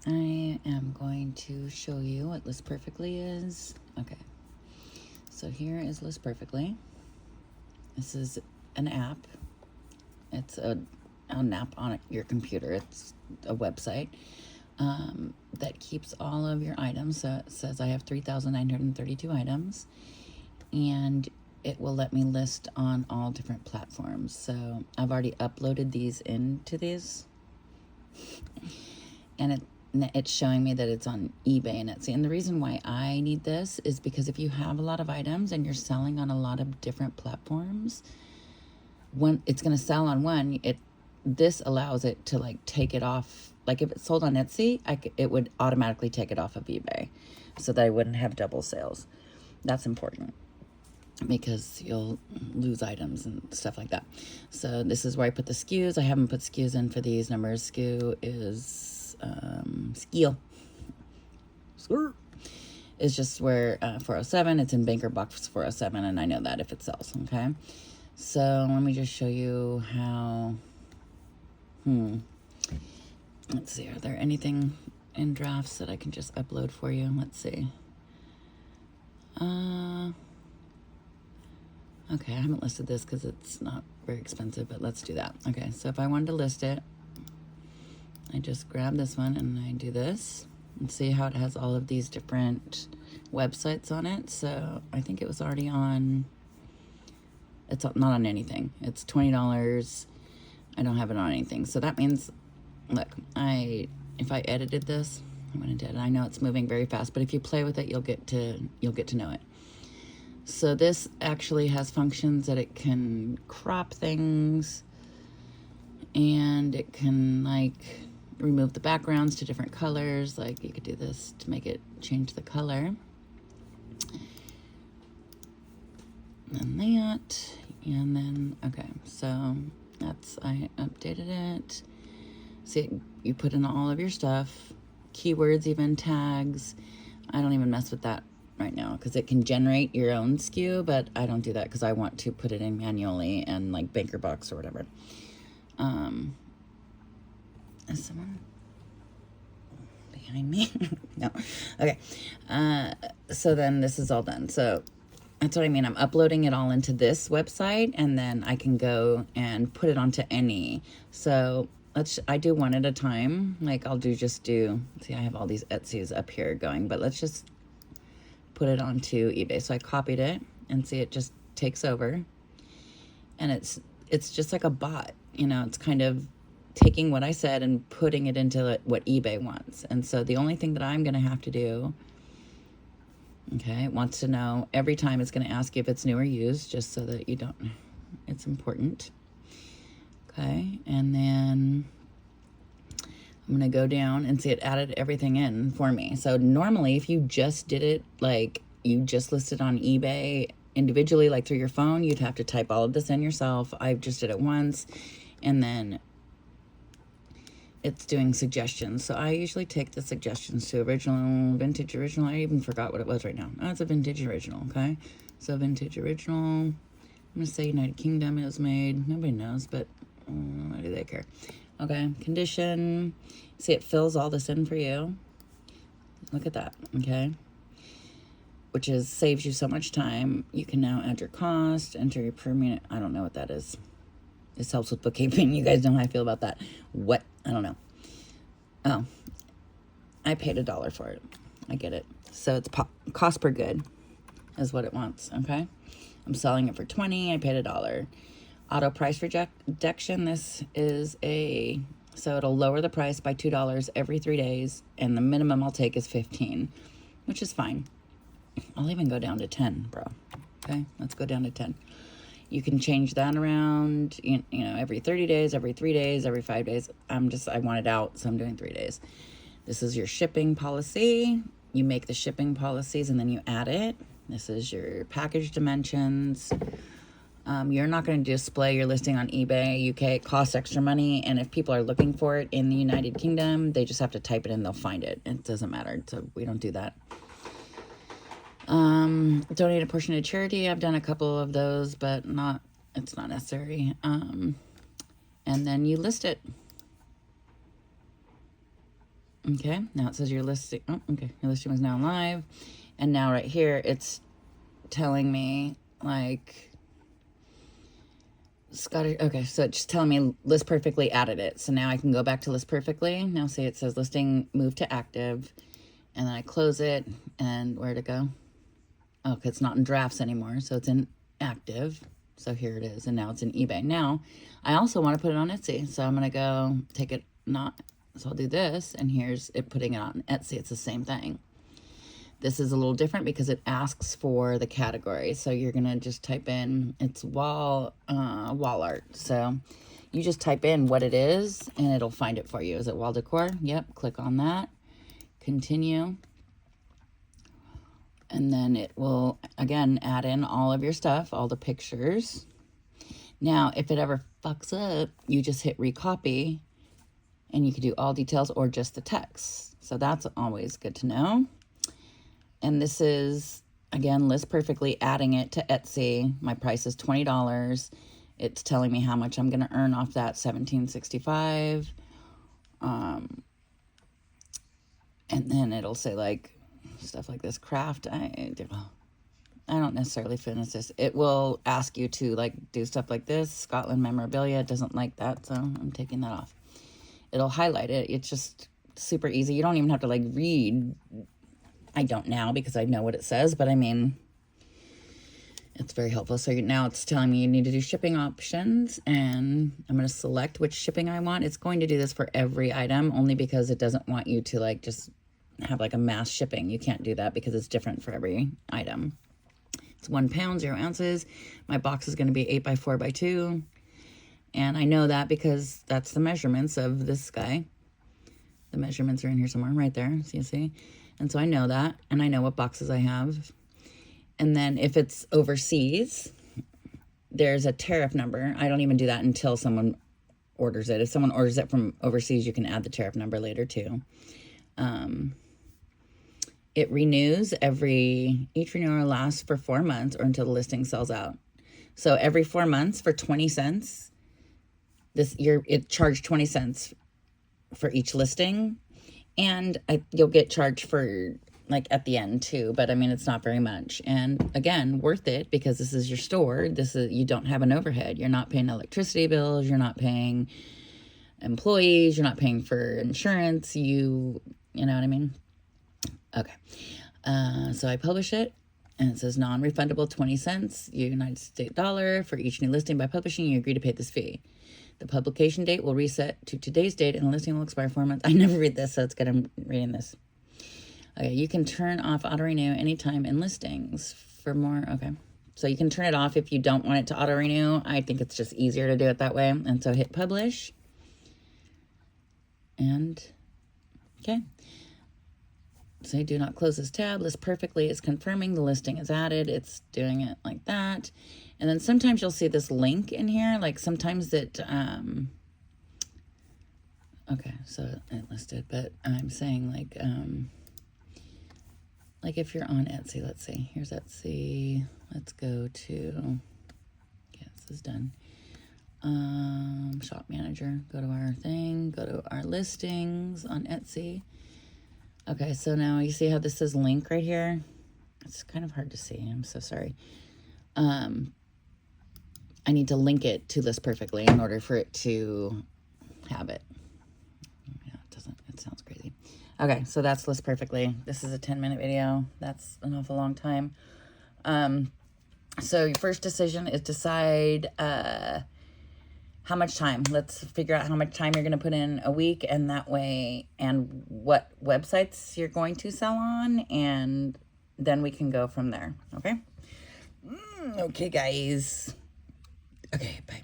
I am going to show you what List Perfectly is. Okay, so here is List Perfectly. This is an app. It's an app on your computer. It's a website that keeps all of your items. So it says I have 3,932 items, and it will let me list on all different platforms. So I've already uploaded these into these, and it's showing me that it's on eBay and Etsy. And the reason why I need this is because if you have a lot of items and you're selling on a lot of different platforms, when it's going to sell on one, this allows it to like take it off. Like if it's sold on Etsy, it would automatically take it off of eBay so that I wouldn't have double sales. That's important because you'll lose items and stuff like that. So this is where I put the SKUs. I haven't put SKUs in for these numbers. SKU is skill. Is just where 407. It's in banker box 407, and I know that if it sells. Okay, so let me just show you how. Let's see, are there anything in drafts that I can just upload for you? Let's see. Okay, I haven't listed this because it's not very expensive, but let's do that. Okay, so if I wanted to list it, I just grab this one and I do this. And see how it has all of these different websites on it. So I think it was already on, it's not on anything. It's $20. I don't have it on anything. So that means, look, if I edited this, I'm gonna do it. I know it's moving very fast, but if you play with it, you'll get to know it. So this actually has functions that it can crop things, and it can like remove the backgrounds to different colors. Like you could do this to make it change the color. And that, and then, okay, so I updated it. See, you put in all of your stuff, keywords, even tags. I don't even mess with that right now because it can generate your own SKU, but I don't do that because I want to put it in manually and like banker box or whatever. Is someone behind me? No. Okay. So then this is all done. So that's what I mean. I'm uploading it all into this website, and then I can go and put it onto any. So I do one at a time. Like I'll see, I have all these Etsy's up here going, but let's just put it onto eBay. So I copied it, and see, it just takes over, and it's just like a bot. It's kind of taking what I said and putting it into what eBay wants. And so the only thing that I'm going to have to do, okay, it wants to know every time. It's going to ask you if it's new or used, just so that you don't, it's important. Okay, and then I'm going to go down and see, it added everything in for me. So normally if you just did it, like you just listed on eBay individually, like through your phone, you'd have to type all of this in yourself. I just did it once, and then it's doing suggestions. So I usually take the suggestions to original, vintage original. I even forgot what it was right now. Oh, it's a vintage original, okay? So vintage original. I'm going to say United Kingdom it was made. Nobody knows, but why do they care? Okay, condition. See, it fills all this in for you. Look at that, okay? Which saves you so much time. You can now add your cost, enter your per minute. I don't know what that is. This helps with bookkeeping. You guys know how I feel about that. What? I don't know. Oh, I paid $1 for it. I get it. So it's cost per good is what it wants, okay? I'm selling it for $20. I paid $1. Auto price reduction. This is so it'll lower the price by $2 every 3 days, and the minimum I'll take is 15, which is fine. I'll even go down to 10, bro. Okay, let's go down to 10. You can change that around, every 30 days, every 3 days, every 5 days. I want it out, so I'm doing 3 days. This is your shipping policy. You make the shipping policies and then you add it. This is your package dimensions. You're not going to display your listing on eBay UK. It costs extra money, and if people are looking for it in the United Kingdom, they just have to type it in, they'll find it. It doesn't matter, so we don't do that. Donate a portion to charity. I've done a couple of those, but it's not necessary. And then you list it. Okay, now it says your listing. Oh, okay, your listing was now live. And now right here, it's telling me like Scottish. Okay, so it's just telling me list perfectly added it. So now I can go back to list perfectly. Now say it says listing moved to active. And then I close it. And where'd it go? Oh, it's not in drafts anymore. So it's in active. So here it is. And now it's in eBay. Now, I also want to put it on Etsy. So I'm going to go take it not. So I'll do this. And here's it putting it on Etsy. It's the same thing. This is a little different because it asks for the category. So you're going to just type in, it's wall art. So you just type in what it is and it'll find it for you. Is it wall decor? Yep. Click on that. Continue. And then it will, again, add in all of your stuff, all the pictures. Now, if it ever fucks up, you just hit recopy and you can do all details or just the text. So that's always good to know. And this is, again, list perfectly, adding it to Etsy. My price is $20. It's telling me how much I'm going to earn off that, $17.65. And then it'll say like stuff like this, craft. I don't necessarily finish this. It will ask you to like do stuff like this. Scotland memorabilia. It doesn't like that, so I'm taking that off. It'll highlight it. It's just super easy. You don't even have to like read. I don't now because I know what it says, but I mean, it's very helpful. So now it's telling me you need to do shipping options, and I'm going to select which shipping I want. It's going to do this for every item only because it doesn't want you to like just have like a mass shipping. You can't do that because it's different for every item. It's 1 pound, 0 ounces. My box is going to be 8 by 4 by 2. And I know that because that's the measurements of this guy. The measurements are in here somewhere, right there. So you see? And so I know that, and I know what boxes I have. And then if it's overseas, there's a tariff number. I don't even do that until someone orders it. If someone orders it from overseas, you can add the tariff number later too. It renews each renewal lasts for 4 months or until the listing sells out. So every 4 months for 20 cents, it charged 20 cents for each listing. And you'll get charged for like at the end too, but I mean, it's not very much. And again, worth it because this is your store. You don't have an overhead. You're not paying electricity bills. You're not paying employees. You're not paying for insurance. You know what I mean? Okay. So I publish it and it says non-refundable 20 cents United States dollar for each new listing. By publishing, you agree to pay this fee. The publication date will reset to today's date and the listing will expire 4 months. I never read this, so it's good I'm reading this. Okay, you can turn off auto-renew anytime in listings for more. Okay, so you can turn it off if you don't want it to auto-renew. I think it's just easier to do it that way. And so hit publish. And, okay. Say do not close this tab. List perfectly. It's confirming the listing is added. It's doing it like that. And then sometimes you'll see this link in here. Like sometimes it, okay, so it listed, but I'm saying like if you're on Etsy, let's see, here's Etsy. Let's go to, yeah, this is done. Shop manager, go to our thing, go to our listings on Etsy. Okay, so now you see how this says link right here? It's kind of hard to see. I'm so sorry. I need to link it to List Perfectly in order for it to have it. Yeah, it sounds crazy. Okay, so that's List Perfectly. This is a 10-minute video. That's an awful long time. So your first decision is decide how much time. Let's figure out how much time you're going to put in a week, and that way, and what websites you're going to sell on, and then we can go from there. Okay? Okay, guys. Okay, bye.